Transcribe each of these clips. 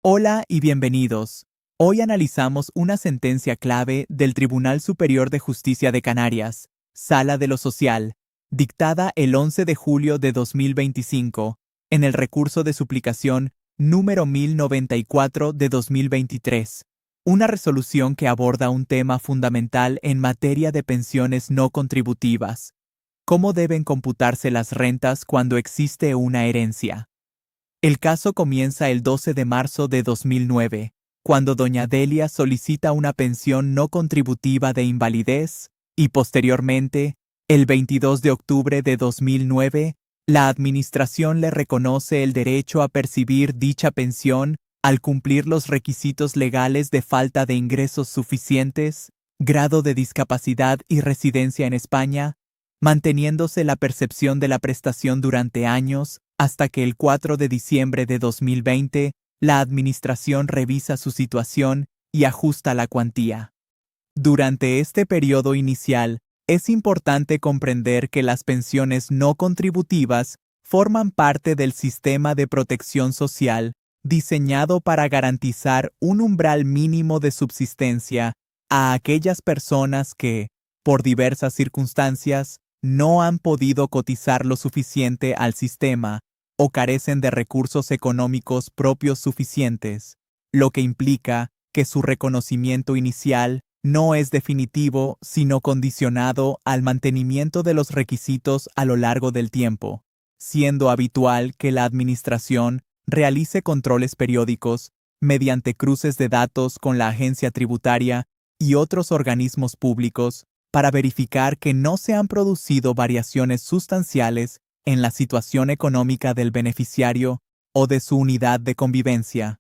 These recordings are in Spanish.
Hola y bienvenidos. Hoy analizamos una sentencia clave del Tribunal Superior de Justicia de Canarias, Sala de lo Social, dictada el 11 de julio de 2025, en el recurso de suplicación número 1094 de 2023. Una resolución que aborda un tema fundamental en materia de pensiones no contributivas. ¿Cómo deben computarse las rentas cuando existe una herencia? El caso comienza el 12 de marzo de 2009, cuando doña Delia solicita una pensión no contributiva de invalidez, y posteriormente, el 22 de octubre de 2009, la Administración le reconoce el derecho a percibir dicha pensión al cumplir los requisitos legales de falta de ingresos suficientes, grado de discapacidad y residencia en España, manteniéndose la percepción de la prestación durante años, hasta que el 4 de diciembre de 2020, la Administración revisa su situación y ajusta la cuantía. Durante este periodo inicial, es importante comprender que las pensiones no contributivas forman parte del sistema de protección social diseñado para garantizar un umbral mínimo de subsistencia a aquellas personas que, por diversas circunstancias, no han podido cotizar lo suficiente al sistema o carecen de recursos económicos propios suficientes, lo que implica que su reconocimiento inicial no es definitivo, sino condicionado al mantenimiento de los requisitos a lo largo del tiempo, siendo habitual que la Administración realice controles periódicos mediante cruces de datos con la agencia tributaria y otros organismos públicos para verificar que no se han producido variaciones sustanciales en la situación económica del beneficiario o de su unidad de convivencia.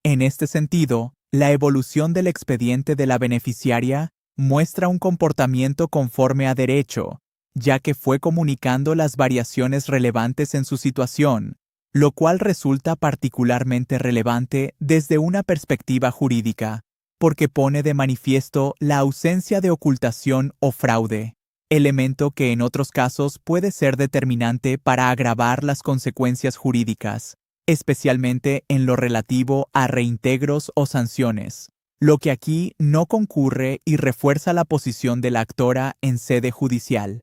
En este sentido, la evolución del expediente de la beneficiaria muestra un comportamiento conforme a derecho, ya que fue comunicando las variaciones relevantes en su situación, lo cual resulta particularmente relevante desde una perspectiva jurídica, porque pone de manifiesto la ausencia de ocultación o fraude, elemento que en otros casos puede ser determinante para agravar las consecuencias jurídicas, especialmente en lo relativo a reintegros o sanciones, lo que aquí no concurre y refuerza la posición de la actora en sede judicial.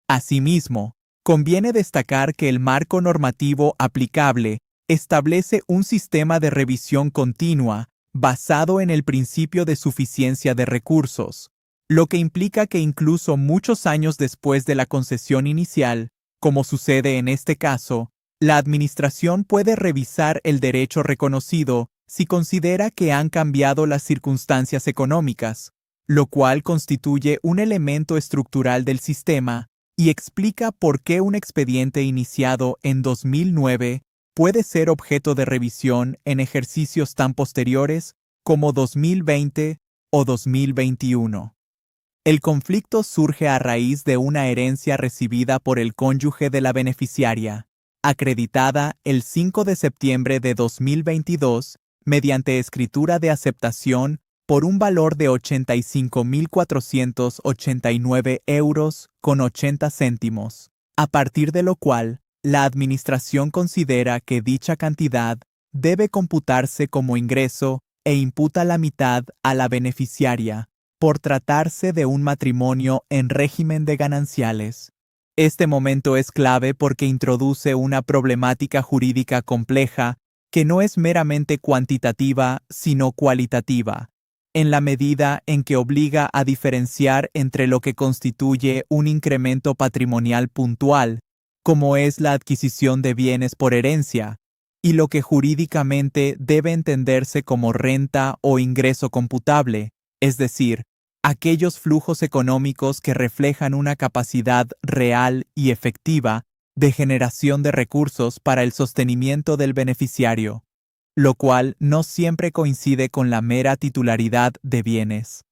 Asimismo, conviene destacar que el marco normativo aplicable establece un sistema de revisión continua basado en el principio de suficiencia de recursos, lo que implica que incluso muchos años después de la concesión inicial, como sucede en este caso, la Administración puede revisar el derecho reconocido si considera que han cambiado las circunstancias económicas, lo cual constituye un elemento estructural del sistema y explica por qué un expediente iniciado en 2009 puede ser objeto de revisión en ejercicios tan posteriores como 2020 o 2021. El conflicto surge a raíz de una herencia recibida por el cónyuge de la beneficiaria, acreditada el 5 de septiembre de 2022 mediante escritura de aceptación por un valor de 85.489 euros con 80 céntimos, a partir de lo cual la Administración considera que dicha cantidad debe computarse como ingreso e imputa la mitad a la beneficiaria, por tratarse de un matrimonio en régimen de gananciales. Este momento es clave porque introduce una problemática jurídica compleja que no es meramente cuantitativa, sino cualitativa, en la medida en que obliga a diferenciar entre lo que constituye un incremento patrimonial puntual, como es la adquisición de bienes por herencia, y lo que jurídicamente debe entenderse como renta o ingreso computable, es decir, aquellos flujos económicos que reflejan una capacidad real y efectiva de generación de recursos para el sostenimiento del beneficiario, lo cual no siempre coincide con la mera titularidad de bienes.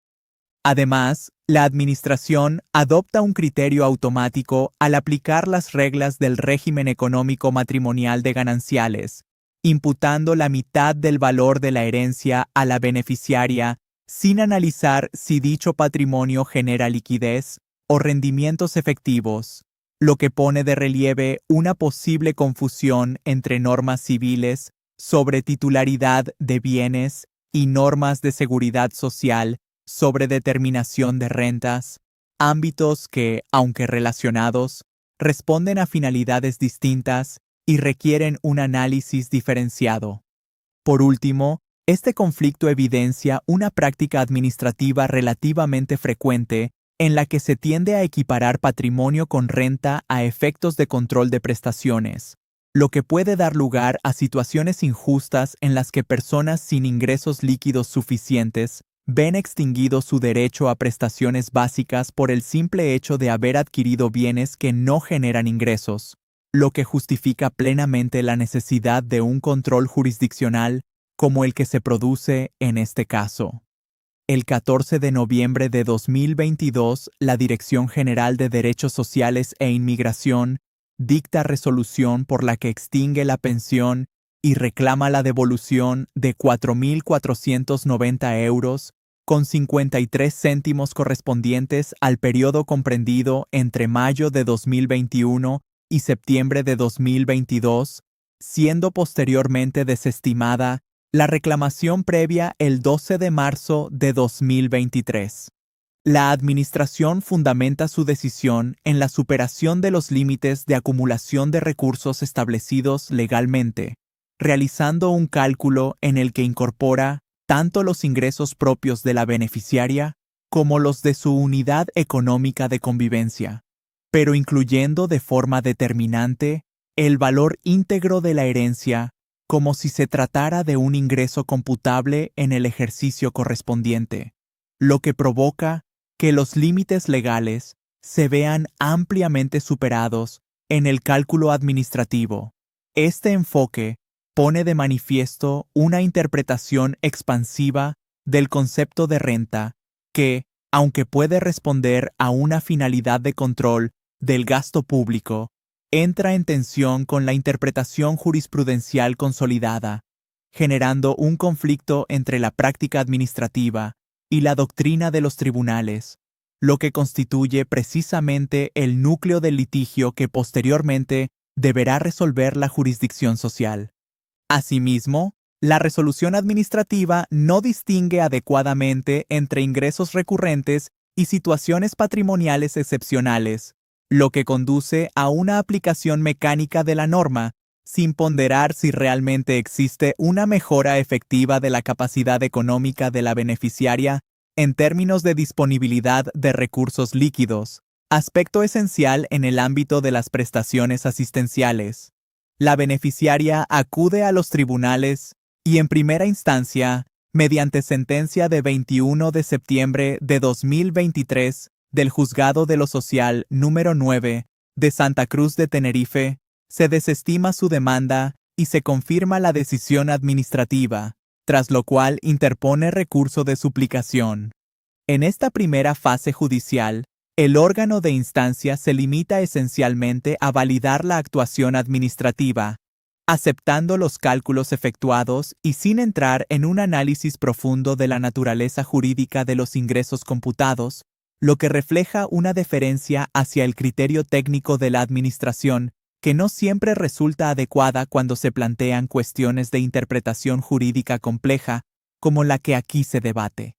Además, la Administración adopta un criterio automático al aplicar las reglas del régimen económico matrimonial de gananciales, imputando la mitad del valor de la herencia a la beneficiaria sin analizar si dicho patrimonio genera liquidez o rendimientos efectivos, lo que pone de relieve una posible confusión entre normas civiles sobre titularidad de bienes y normas de seguridad social sobre determinación de rentas, ámbitos que, aunque relacionados, responden a finalidades distintas y requieren un análisis diferenciado. Por último, este conflicto evidencia una práctica administrativa relativamente frecuente en la que se tiende a equiparar patrimonio con renta a efectos de control de prestaciones, lo que puede dar lugar a situaciones injustas en las que personas sin ingresos líquidos suficientes ven extinguido su derecho a prestaciones básicas por el simple hecho de haber adquirido bienes que no generan ingresos, lo que justifica plenamente la necesidad de un control jurisdiccional como el que se produce en este caso. El 14 de noviembre de 2022, la Dirección General de Derechos Sociales e Inmigración dicta resolución por la que extingue la pensión y reclama la devolución de 4.490 euros con 53 céntimos correspondientes al periodo comprendido entre mayo de 2021 y septiembre de 2022, siendo posteriormente desestimada la reclamación previa el 12 de marzo de 2023. La Administración fundamenta su decisión en la superación de los límites de acumulación de recursos establecidos legalmente, realizando un cálculo en el que incorpora tanto los ingresos propios de la beneficiaria como los de su unidad económica de convivencia, pero incluyendo de forma determinante el valor íntegro de la herencia como si se tratara de un ingreso computable en el ejercicio correspondiente, lo que provoca que los límites legales se vean ampliamente superados en el cálculo administrativo. Este enfoque pone de manifiesto una interpretación expansiva del concepto de renta que, aunque puede responder a una finalidad de control del gasto público, entra en tensión con la interpretación jurisprudencial consolidada, generando un conflicto entre la práctica administrativa y la doctrina de los tribunales, lo que constituye precisamente el núcleo del litigio que posteriormente deberá resolver la jurisdicción social. Asimismo, la resolución administrativa no distingue adecuadamente entre ingresos recurrentes y situaciones patrimoniales excepcionales, lo que conduce a una aplicación mecánica de la norma, sin ponderar si realmente existe una mejora efectiva de la capacidad económica de la beneficiaria en términos de disponibilidad de recursos líquidos, aspecto esencial en el ámbito de las prestaciones asistenciales. La beneficiaria acude a los tribunales y, en primera instancia, mediante sentencia de 21 de septiembre de 2023 del Juzgado de lo Social número 9 de Santa Cruz de Tenerife, se desestima su demanda y se confirma la decisión administrativa, tras lo cual interpone recurso de suplicación. En esta primera fase judicial, el órgano de instancia se limita esencialmente a validar la actuación administrativa, aceptando los cálculos efectuados y sin entrar en un análisis profundo de la naturaleza jurídica de los ingresos computados, lo que refleja una deferencia hacia el criterio técnico de la administración que no siempre resulta adecuada cuando se plantean cuestiones de interpretación jurídica compleja como la que aquí se debate.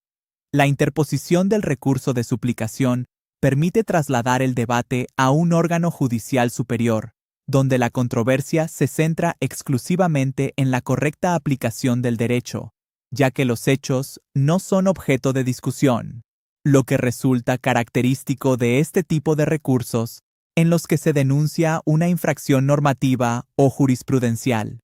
La interposición del recurso de suplicación permite trasladar el debate a un órgano judicial superior, donde la controversia se centra exclusivamente en la correcta aplicación del derecho, ya que los hechos no son objeto de discusión, lo que resulta característico de este tipo de recursos en los que se denuncia una infracción normativa o jurisprudencial.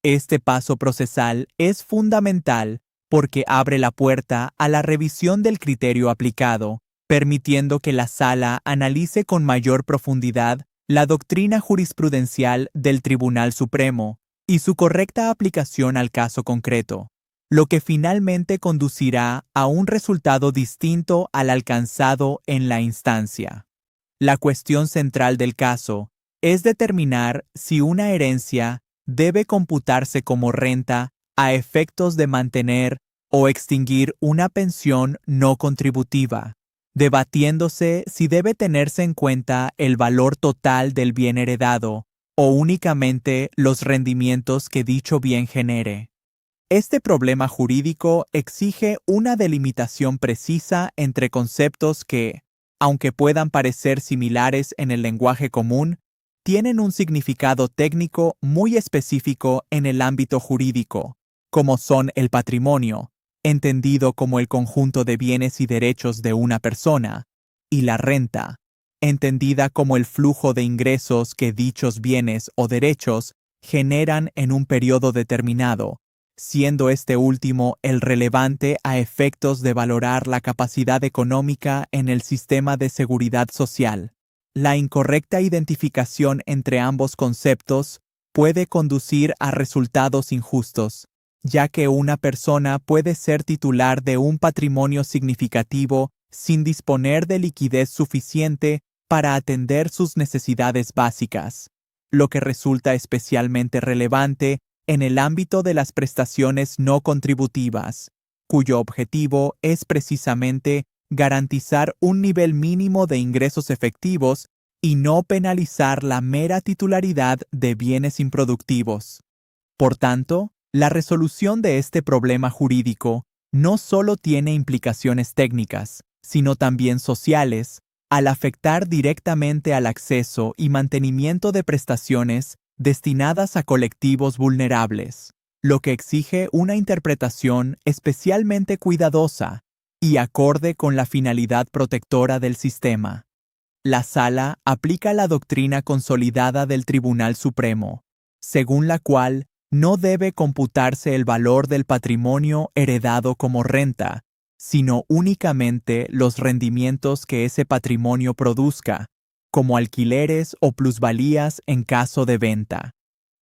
Este paso procesal es fundamental porque abre la puerta a la revisión del criterio aplicado, permitiendo que la Sala analice con mayor profundidad la doctrina jurisprudencial del Tribunal Supremo y su correcta aplicación al caso concreto, lo que finalmente conducirá a un resultado distinto al alcanzado en la instancia. La cuestión central del caso es determinar si una herencia debe computarse como renta a efectos de mantener o extinguir una pensión no contributiva, debatiéndose si debe tenerse en cuenta el valor total del bien heredado o únicamente los rendimientos que dicho bien genere. Este problema jurídico exige una delimitación precisa entre conceptos que, aunque puedan parecer similares en el lenguaje común, tienen un significado técnico muy específico en el ámbito jurídico, como son el patrimonio, entendido como el conjunto de bienes y derechos de una persona, y la renta, entendida como el flujo de ingresos que dichos bienes o derechos generan en un periodo determinado, siendo este último el relevante a efectos de valorar la capacidad económica en el sistema de seguridad social. La incorrecta identificación entre ambos conceptos puede conducir a resultados injustos, ya que una persona puede ser titular de un patrimonio significativo sin disponer de liquidez suficiente para atender sus necesidades básicas, lo que resulta especialmente relevante en el ámbito de las prestaciones no contributivas, cuyo objetivo es precisamente garantizar un nivel mínimo de ingresos efectivos y no penalizar la mera titularidad de bienes improductivos. Por tanto, la resolución de este problema jurídico no solo tiene implicaciones técnicas, sino también sociales, al afectar directamente al acceso y mantenimiento de prestaciones destinadas a colectivos vulnerables, lo que exige una interpretación especialmente cuidadosa y acorde con la finalidad protectora del sistema. La Sala aplica la doctrina consolidada del Tribunal Supremo, según la cual no debe computarse el valor del patrimonio heredado como renta, sino únicamente los rendimientos que ese patrimonio produzca, como alquileres o plusvalías en caso de venta.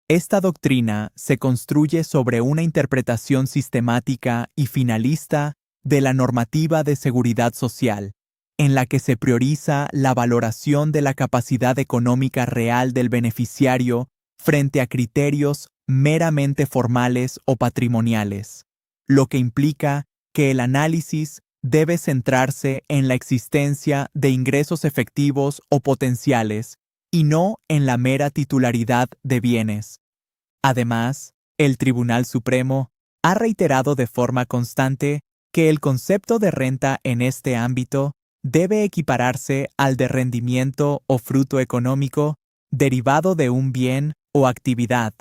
Esta doctrina se construye sobre una interpretación sistemática y finalista de la normativa de seguridad social, en la que se prioriza la valoración de la capacidad económica real del beneficiario frente a criterios meramente formales o patrimoniales, lo que implica que el análisis debe centrarse en la existencia de ingresos efectivos o potenciales y no en la mera titularidad de bienes. Además, el Tribunal Supremo ha reiterado de forma constante que el concepto de renta en este ámbito debe equipararse al de rendimiento o fruto económico derivado de un bien o actividad,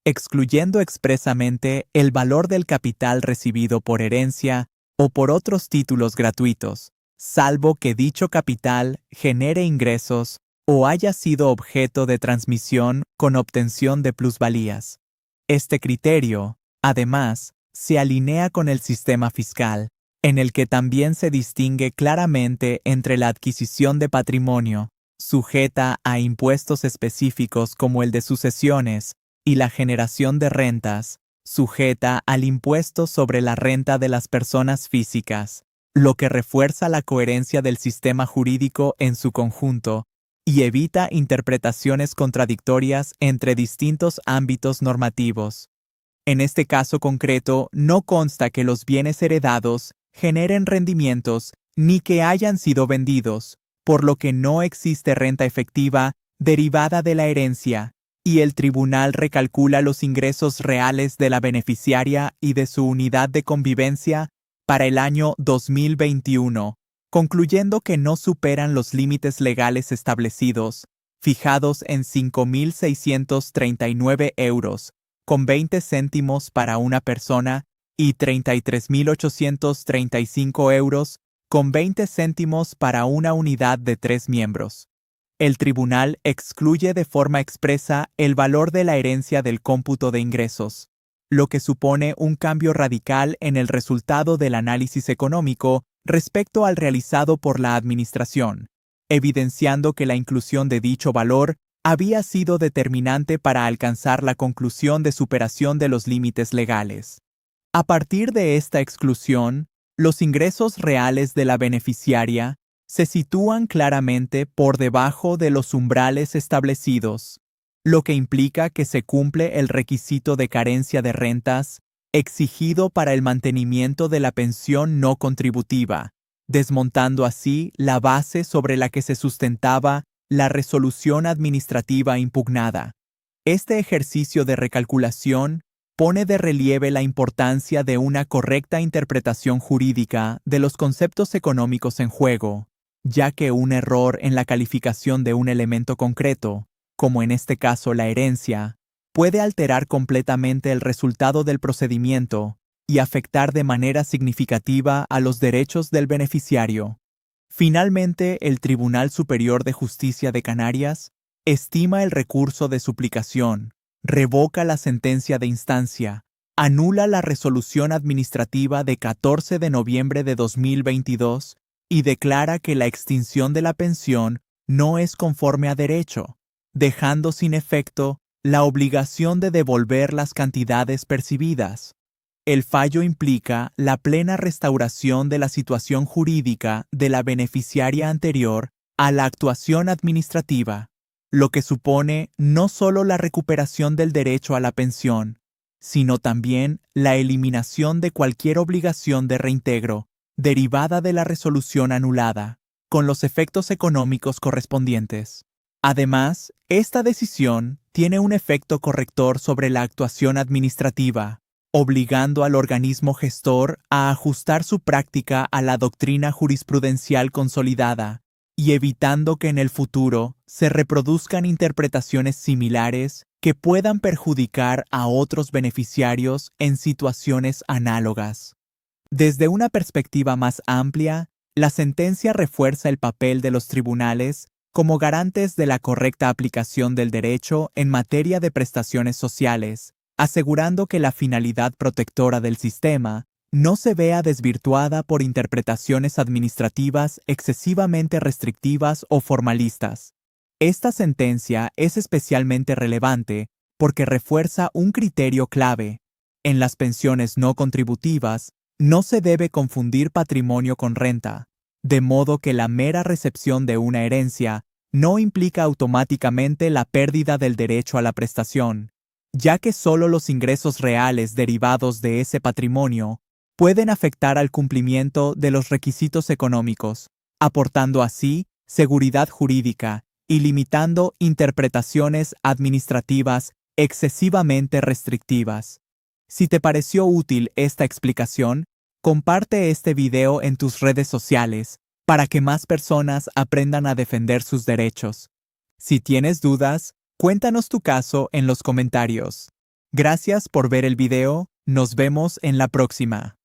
excluyendo expresamente el valor del capital recibido por herencia o por otros títulos gratuitos, salvo que dicho capital genere ingresos o haya sido objeto de transmisión con obtención de plusvalías. Este criterio, además, se alinea con el sistema fiscal, en el que también se distingue claramente entre la adquisición de patrimonio, sujeta a impuestos específicos como el de sucesiones, y la generación de rentas, sujeta al impuesto sobre la renta de las personas físicas, lo que refuerza la coherencia del sistema jurídico en su conjunto y evita interpretaciones contradictorias entre distintos ámbitos normativos. En este caso concreto, no consta que los bienes heredados generen rendimientos ni que hayan sido vendidos, por lo que no existe renta efectiva derivada de la herencia, y el tribunal recalcula los ingresos reales de la beneficiaria y de su unidad de convivencia para el año 2021, concluyendo que no superan los límites legales establecidos, fijados en 5.639 euros, con 20 céntimos para una persona y 33.835 euros, con 20 céntimos para una unidad de 3 miembros. El tribunal excluye de forma expresa el valor de la herencia del cómputo de ingresos, lo que supone un cambio radical en el resultado del análisis económico respecto al realizado por la Administración, evidenciando que la inclusión de dicho valor había sido determinante para alcanzar la conclusión de superación de los límites legales. A partir de esta exclusión, los ingresos reales de la beneficiaria se sitúan claramente por debajo de los umbrales establecidos, lo que implica que se cumple el requisito de carencia de rentas exigido para el mantenimiento de la pensión no contributiva, desmontando así la base sobre la que se sustentaba la resolución administrativa impugnada. Este ejercicio de recalculación pone de relieve la importancia de una correcta interpretación jurídica de los conceptos económicos en juego, ya que un error en la calificación de un elemento concreto, como en este caso la herencia, puede alterar completamente el resultado del procedimiento y afectar de manera significativa a los derechos del beneficiario. Finalmente, el Tribunal Superior de Justicia de Canarias estima el recurso de suplicación, revoca la sentencia de instancia, anula la resolución administrativa de 14 de noviembre de 2022 y declara que la extinción de la pensión no es conforme a derecho, dejando sin efecto la obligación de devolver las cantidades percibidas. El fallo implica la plena restauración de la situación jurídica de la beneficiaria anterior a la actuación administrativa, lo que supone no solo la recuperación del derecho a la pensión, sino también la eliminación de cualquier obligación de reintegro derivada de la resolución anulada, con los efectos económicos correspondientes. Además, esta decisión tiene un efecto corrector sobre la actuación administrativa, obligando al organismo gestor a ajustar su práctica a la doctrina jurisprudencial consolidada y evitando que en el futuro se reproduzcan interpretaciones similares que puedan perjudicar a otros beneficiarios en situaciones análogas. Desde una perspectiva más amplia, la sentencia refuerza el papel de los tribunales como garantes de la correcta aplicación del derecho en materia de prestaciones sociales, asegurando que la finalidad protectora del sistema no se vea desvirtuada por interpretaciones administrativas excesivamente restrictivas o formalistas. Esta sentencia es especialmente relevante porque refuerza un criterio clave. En las pensiones no contributivas, no se debe confundir patrimonio con renta, de modo que la mera recepción de una herencia no implica automáticamente la pérdida del derecho a la prestación, ya que solo los ingresos reales derivados de ese patrimonio pueden afectar al cumplimiento de los requisitos económicos, aportando así seguridad jurídica y limitando interpretaciones administrativas excesivamente restrictivas. Si te pareció útil esta explicación, comparte este video en tus redes sociales para que más personas aprendan a defender sus derechos. Si tienes dudas, cuéntanos tu caso en los comentarios. Gracias por ver el video, nos vemos en la próxima.